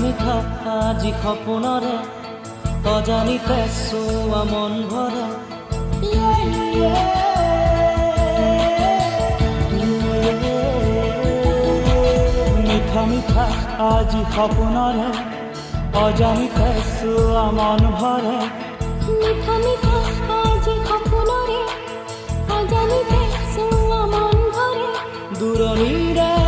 মিঠা আজি সপোনৰে অজানিতে চোৱা মন ভৰে মিঠা মিঠা আজি সপোনৰে অজানিতে চোৱা মন ভৰে মিঠা মিঠা আজি সপোনৰে অজানিতে চোৱা মন ভৰে দূৰণিৰে